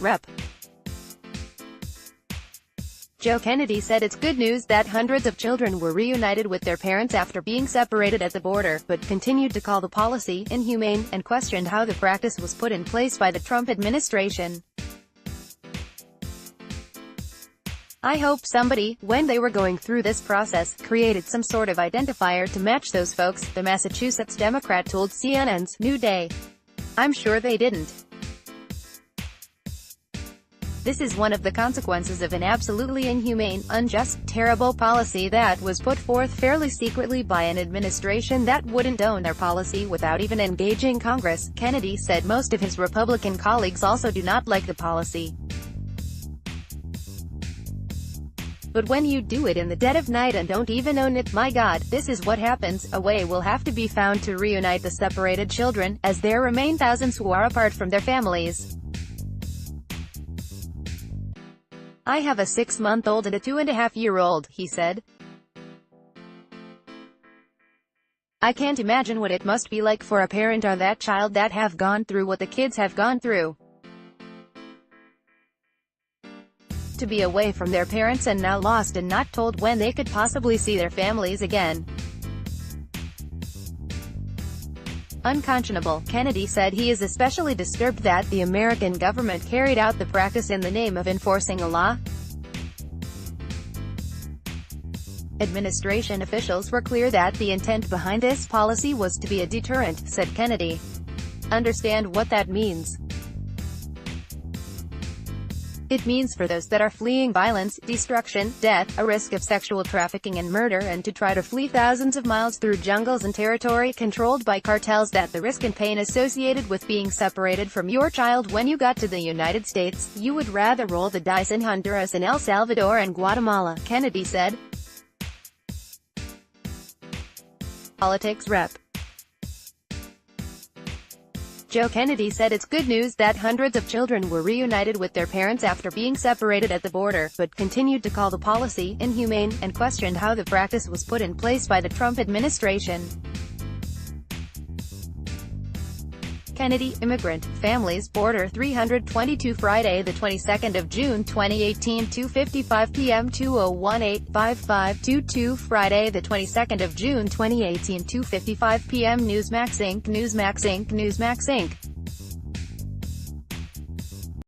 Rep. Joe Kennedy said it's good news that hundreds of children were reunited with their parents after being separated at the border, but continued to call the policy inhumane, and questioned how the practice was put in place by the Trump administration. "I hope somebody, when they were going through this process, created some sort of identifier to match those folks," the Massachusetts Democrat told CNN's New Day. "I'm sure they didn't. This is one of the consequences of an absolutely inhumane, unjust, terrible policy that was put forth fairly secretly by an administration that wouldn't own their policy without even engaging Congress," Kennedy said. Most of his Republican colleagues also do not like the policy. "But when you do it in the dead of night and don't even own it, my God, this is what happens. A way will have to be found to reunite the separated children, as there remain thousands who are apart from their families. I have a 6-month-old and a 2.5-year-old, he said. "I can't imagine what it must be like for a parent or that child that have gone through what the kids have gone through. To be away from their parents and now lost and not told when they could possibly see their families again. Unconscionable," Kennedy said. He is especially disturbed that the American government carried out the practice in the name of enforcing a law. Administration officials were clear that the intent behind this policy was to be a deterrent, said Kennedy. "Understand what that means. It means for those that are fleeing violence, destruction, death, a risk of sexual trafficking and murder, and to try to flee thousands of miles through jungles and territory controlled by cartels, that the risk and pain associated with being separated from your child when you got to the United States, you would rather roll the dice in Honduras and El Salvador and Guatemala," Kennedy said. Politics Rep. Joe Kennedy said it's good news that hundreds of children were reunited with their parents after being separated at the border, but continued to call the policy inhumane, and questioned how the practice was put in place by the Trump administration. Kennedy, Immigrant, Families, Border 322 Friday the 22nd of June 2018 2:55 p.m. 2018-5522 Friday the 22nd of June 2018 2:55 p.m. Newsmax Inc. Newsmax Inc. Newsmax Inc.